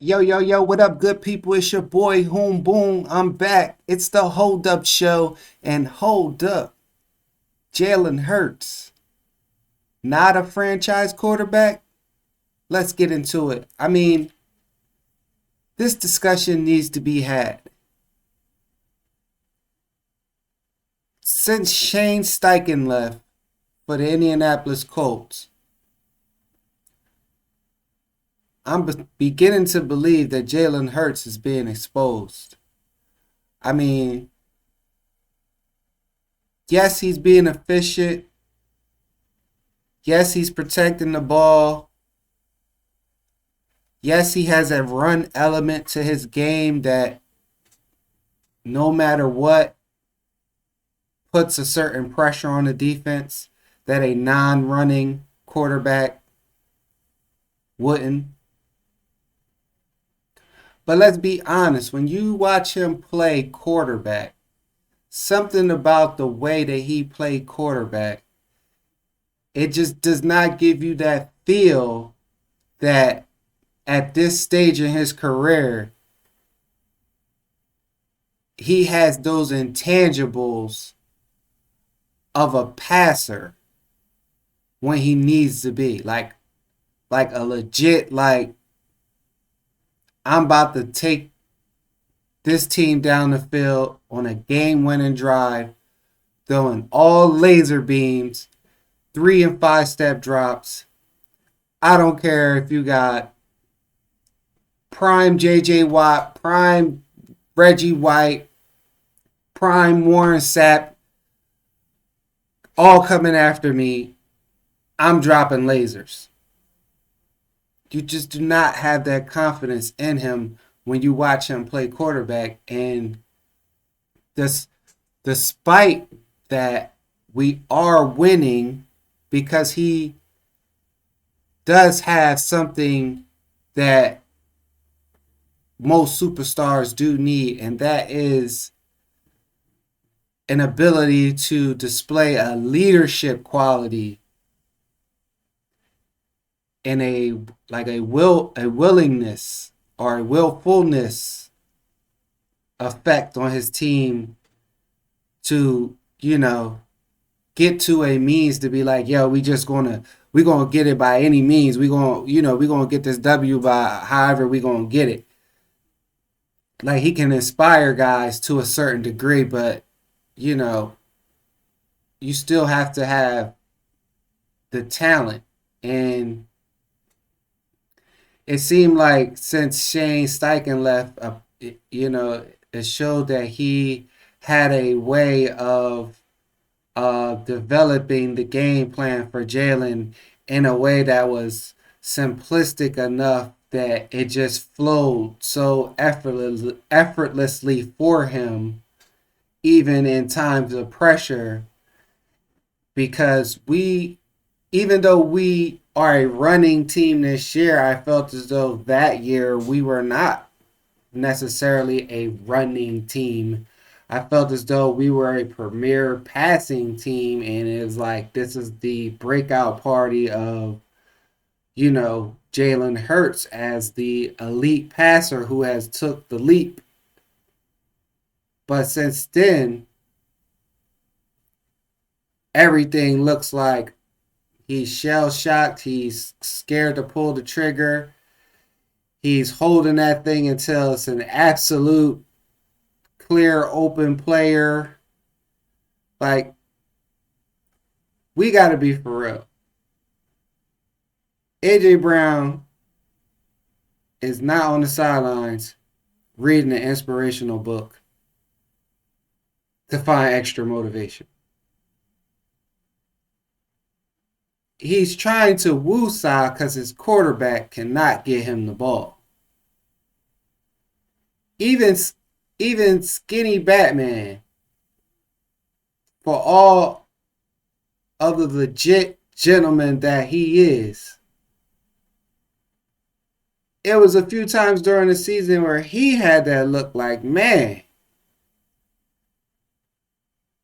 Yo, yo, yo, what up, good people? It's your boy, Hoom Boom. I'm back. It's the Hold Up Show. And hold up, Jalen Hurts, not a franchise quarterback? Let's get into it. This discussion needs to be had. Since Shane Steichen left for the Indianapolis Colts, beginning to believe that Jalen Hurts is being exposed. I mean, yes, he's being efficient. Yes, he's protecting the ball. Yes, he has a run element to his game that no matter what puts a certain pressure on the defense that a non-running quarterback wouldn't. But let's be honest, when you watch him play quarterback, something about the way that he played quarterback, it just does not give you that feel that at this stage in his career, he has those intangibles of a passer when he needs to be. Like a legit, like, I'm about to take this team down the field on a game winning drive, throwing all laser beams, 3 and 5 step drops. I don't care if you got prime JJ Watt, prime Reggie White, prime Warren Sapp, all coming after me. I'm dropping lasers. You just do not have that confidence in him when you watch him play quarterback. And this, despite that, we are winning because he does have something that most superstars do need, and that is an ability to display a leadership quality and a willingness or a willfulness effect on his team to, get to a means to be like, yo, we gonna get it by any means. We gonna get this W by however we gonna get it. Like, he can inspire guys to a certain degree, but you know, you still have to have the talent. And it seemed like since Shane Steichen left, it showed that he had a way of developing the game plan for Jalen in a way that was simplistic enough that it just flowed so effortlessly for him, even in times of pressure, because even though we are a running team this year, I felt as though that year we were not necessarily a running team. I felt as though we were a premier passing team, and it was like this is the breakout party of, Jalen Hurts as the elite passer who has took the leap. But since then, everything looks like he's shell shocked. He's scared to pull the trigger. He's holding that thing until it's an absolute clear open player. Like, we got to be for real. AJ Brown is not on the sidelines reading an inspirational book to find extra motivation. He's trying to woo-saw because his quarterback cannot get him the ball. Even skinny Batman, for all of the legit gentleman that he is, it was a few times during the season where he had that look like, man,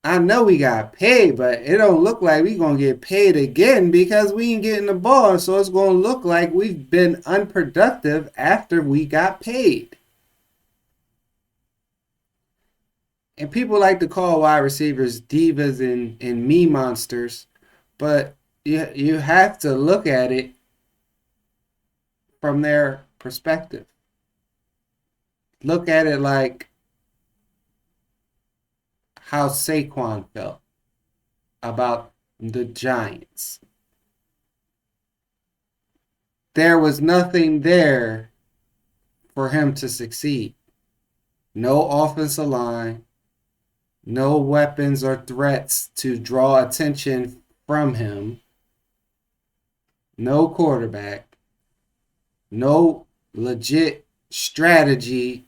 I know we got paid, but it don't look like we gonna get paid again because we ain't getting the ball. So it's gonna look like we've been unproductive after we got paid. And people like to call wide receivers divas and me monsters, but you have to look at it from their perspective. Look at it like how Saquon felt about the Giants. There was nothing there for him to succeed. No offensive line, no weapons or threats to draw attention from him, no quarterback, no legit strategy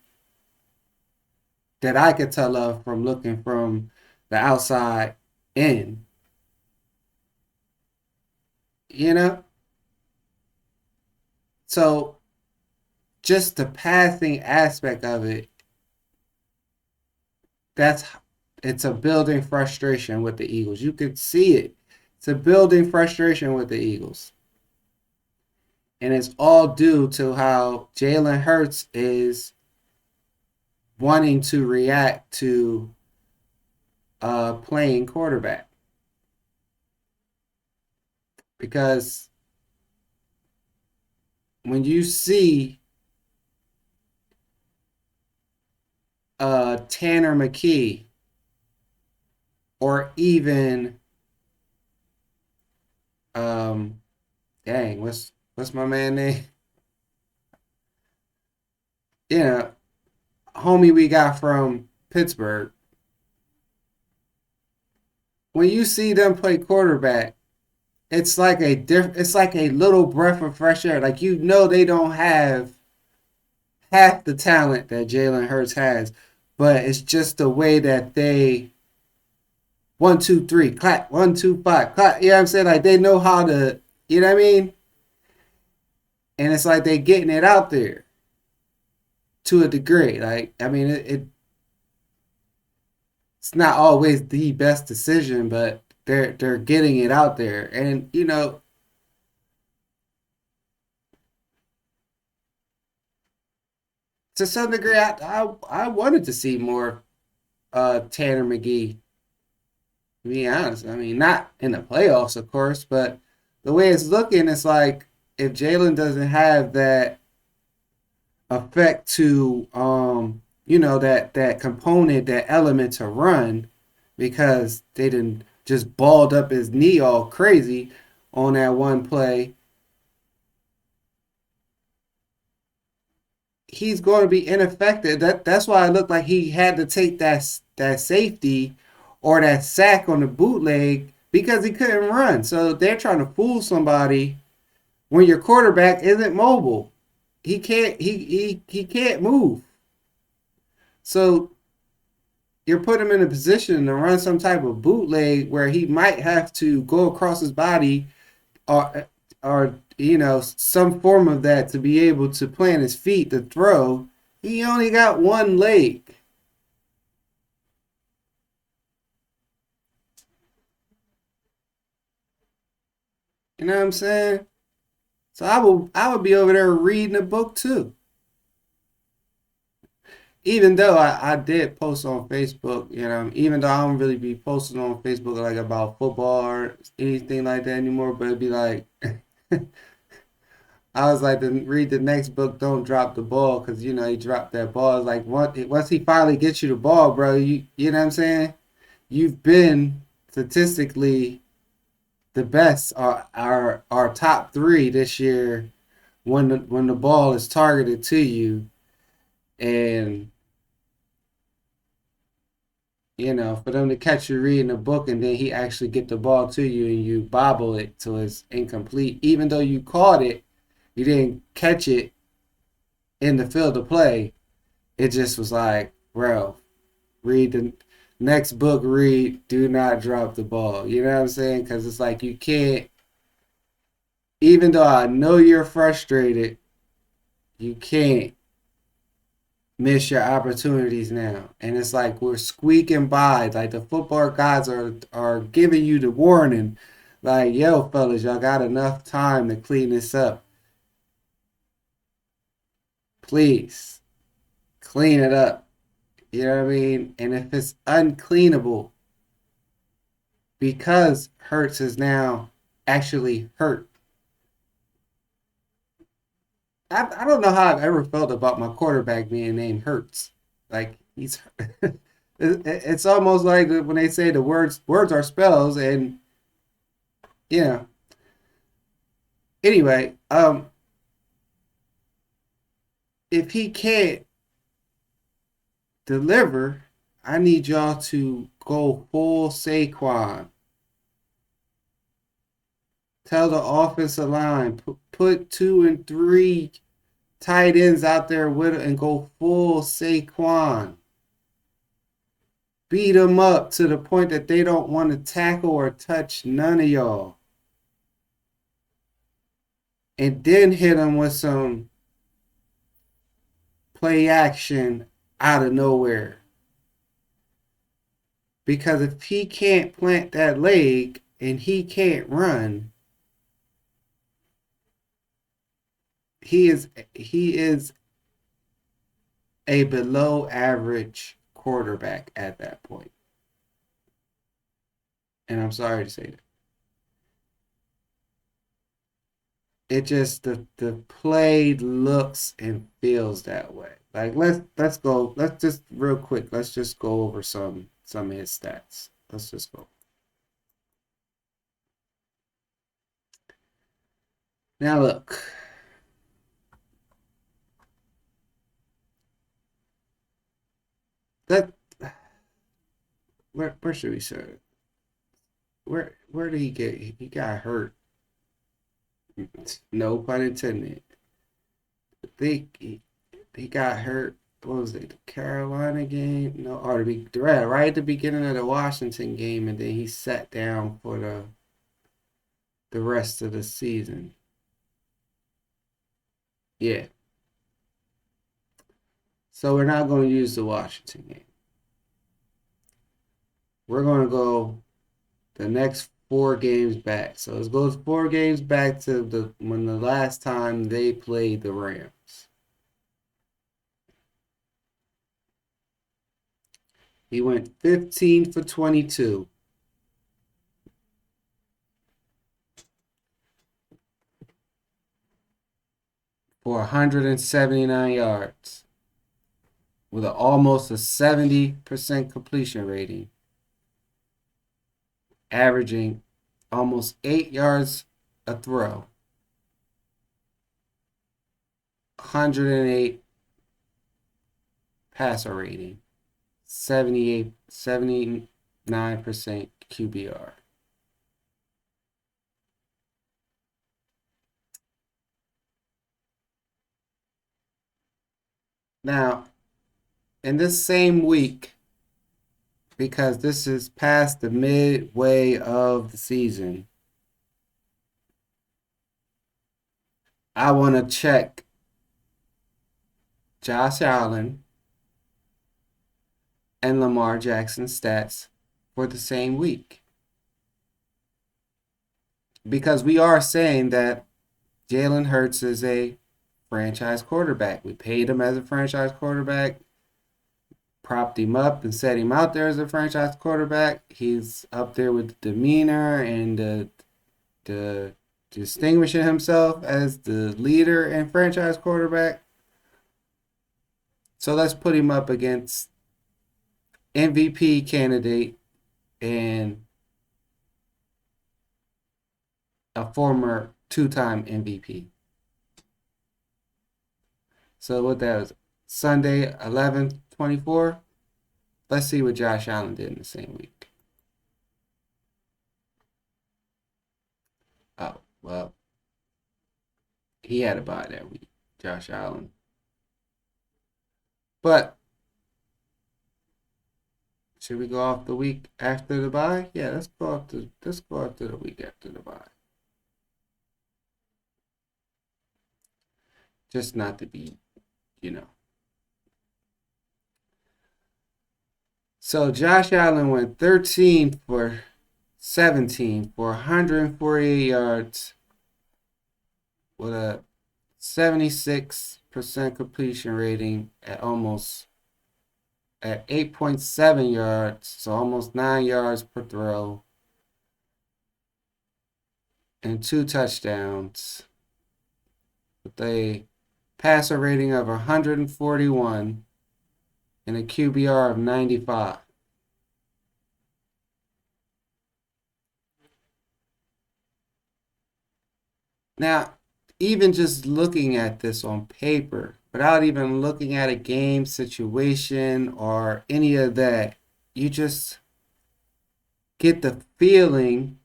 that I could tell of from looking from the outside in. You know? So just the passing aspect of it, that's it's a building frustration with the Eagles. You could see it. It's a building frustration with the Eagles. And it's all due to how Jalen Hurts is wanting to react to playing quarterback. Because when you see Tanner McKee or even dang, what's my man name? Yeah, homie we got from Pittsburgh. When you see them play quarterback, it's like a little breath of fresh air. Like you know they don't have half the talent that Jalen Hurts has, but it's just the way that they 1, 2, 3, clap, 1, 2, 5, clap. You know what I'm saying? Like they know how to, you know what I mean? And it's like they getting it out there to a degree. Like I mean, it's not always the best decision, but they're getting it out there. And you know, to some degree, I wanted to see more Tanner McGee. To be honest, I mean, not in the playoffs, of course, but the way it's looking, it's like if Jalen doesn't have that effect to you know that component, that element to run, because they didn't just balled up his knee all crazy on that one play, he's going to be ineffective. That's why it looked like he had to take that safety or that sack on the bootleg because he couldn't run. So they're trying to fool somebody when your quarterback isn't mobile. He can't move. So you're putting him in a position to run some type of bootleg where he might have to go across his body or you know some form of that to be able to plant his feet to throw. He only got one leg. You know what I'm saying? So I would be over there reading a book too. Even though I did post on Facebook, you know, even though I don't really be posting on Facebook like about football or anything like that anymore, but it'd be like I was like to read the next book, don't drop the ball, because you know he dropped that ball. It's like once he finally gets you the ball, bro, you know what I'm saying? You've been statistically the best, our top three this year when the ball is targeted to you, and you know for them to catch you reading a book and then he actually get the ball to you and you bobble it till it's incomplete, even though you caught it, you didn't catch it in the field of play. It just was like, bro, read the next book, read, do not drop the ball. You know what I'm saying? Because it's like you can't, even though I know you're frustrated, you can't miss your opportunities now. And it's like we're squeaking by. Like the football guys are giving you the warning. Like, yo, fellas, y'all got enough time to clean this up. Please clean it up. You know what I mean? And if it's uncleanable because Hurts is now actually hurt, I don't know how I've ever felt about my quarterback being named Hurts. Like he's, it's almost like when they say the words are spells, and you know. Anyway, if he can't deliver, I need y'all to go full Saquon. Tell the offensive line put 2 and 3 tight ends out there with it and go full Saquon. Beat them up to the point that they don't want to tackle or touch none of y'all. And then hit them with some play action out of nowhere. Because if he can't plant that leg and he can't run, he is a below average quarterback at that point. And I'm sorry to say that. It just the play looks and feels that way. Like let's go. Let's just real quick. Let's just go over some of his stats. Let's just go. Now look. That where should we start? Where did he get? He got hurt. No pun intended. I think he got hurt. What was it? The Carolina game? No, or right at the beginning of the Washington game, and then he sat down for the rest of the season. Yeah. So we're not going to use the Washington game. We're going to go the next 4 games back. So let's go 4 games back to the last time they played the Rams. He went 15 for 22 for 179 yards with almost a 70% completion rating, averaging almost 8 yards a throw, 108 passer rating, 79% QBR. Now, in this same week, because this is past the midway of the season, I want to check Josh Allen and Lamar Jackson's stats for the same week. Because we are saying that Jalen Hurts is a franchise quarterback. We paid him as a franchise quarterback, propped him up and set him out there as a franchise quarterback. He's up there with the demeanor and the distinguishing himself as the leader and franchise quarterback. So let's put him up against MVP candidate and a former 2-time MVP. So what that was, Sunday 11/24. Let's see what Josh Allen did in the same week. Oh, well, he had a bye that week, Josh Allen. But should we go off the week after the bye? Yeah, let's go after the week after the bye. Just not to be, you know. So Josh Allen went 13 for 17 for 148 yards with a 76% completion rating at 8.7 yards, so almost 9 yards per throw, and 2 touchdowns with a passer rating of 141 and a QBR of 95. Now, even just looking at this on paper, without even looking at a game situation or any of that, you just get the feeling,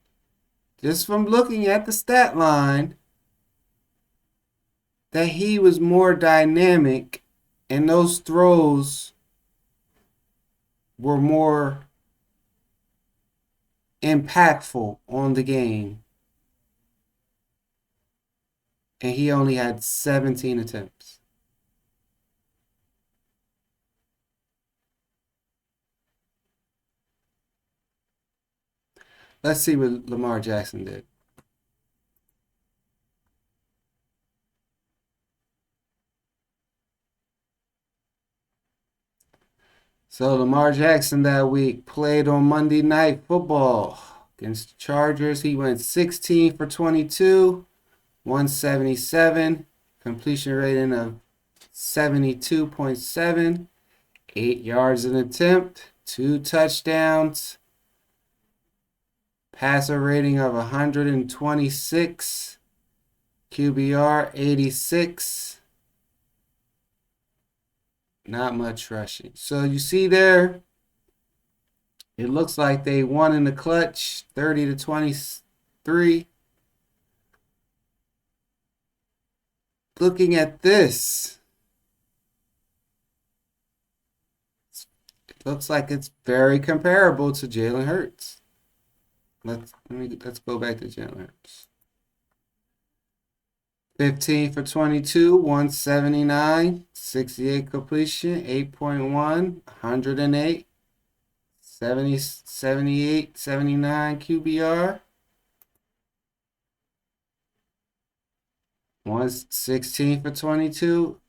just from looking at the stat line, that he was more dynamic and those throws were more impactful on the game. And he only had 17 attempts. Let's see what Lamar Jackson did. So Lamar Jackson that week played on Monday Night Football against the Chargers. He went 16 for 22, 177, completion rating of 72.7, 8 yards an attempt, 2 touchdowns, passer rating of 126, QBR 86. Not much rushing. So you see there, it looks like they won in the clutch, 30-23. Looking at this, it looks like it's very comparable to Jalen Hurts. Let's go back to Jalen Hurts. 15 for 22, 179, 68 completion, 8.1, 108, 70, 78, 79 QBR. 116 for 22,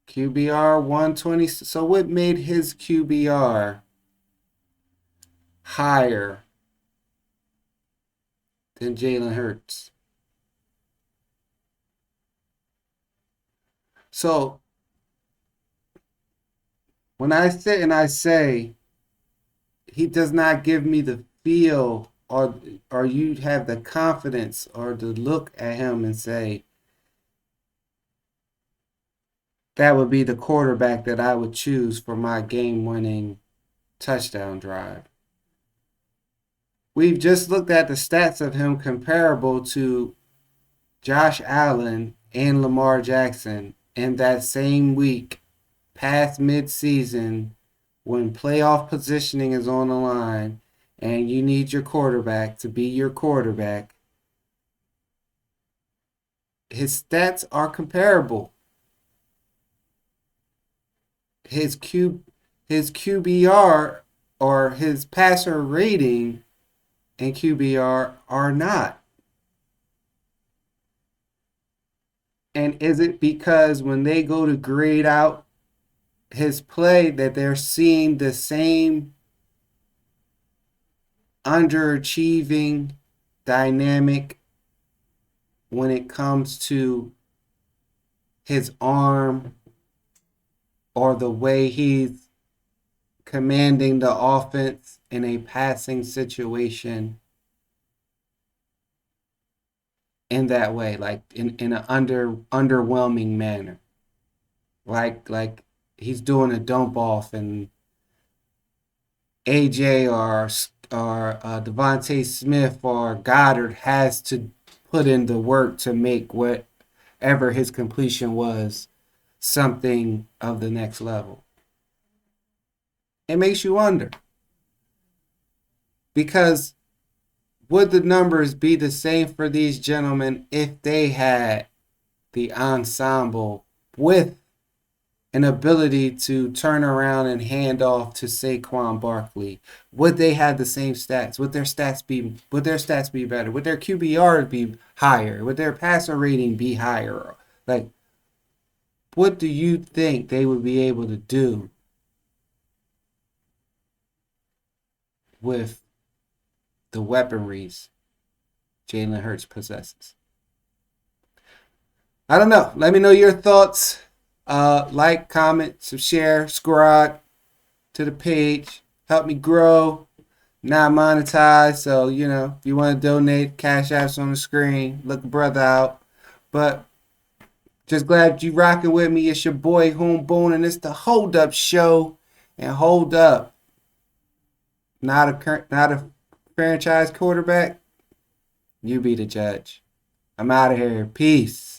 QBR 120. So what made his QBR higher than Jalen Hurts? So when I sit and I say he does not give me the feel, or you have the confidence or to look at him and say that would be the quarterback that I would choose for my game-winning touchdown drive. We've just looked at the stats of him comparable to Josh Allen and Lamar Jackson in that same week, past mid-season, when playoff positioning is on the line and you need your quarterback to be your quarterback. His stats are comparable. His QBR or his passer rating and QBR are not. And is it because when they go to grade out his play that they're seeing the same underachieving dynamic when it comes to his arm or the way he's commanding the offense in a passing situation in that way, like in an underwhelming manner, like he's doing a dump off and AJ or Devontae Smith or Goddard has to put in the work to make whatever his completion was something of the next level. It makes you wonder, because would the numbers be the same for these gentlemen if they had the ensemble with an ability to turn around and hand off to Saquon Barkley, would they have the same stats? Would their stats be better? Would their QBR be higher? Would their passer rating be higher? Like, what do you think they would be able to do with the weaponries Jalen Hurts possesses? I don't know. Let me know your thoughts. Like, comment, share, subscribe to the page. Help me grow. Not monetized, so if you want to donate, cash apps on the screen. Look a brother out. But just glad you rocking with me. It's your boy Homebone, and it's the Hold Up Show. And hold up, not a franchise quarterback. You be the judge. I'm out of here. Peace.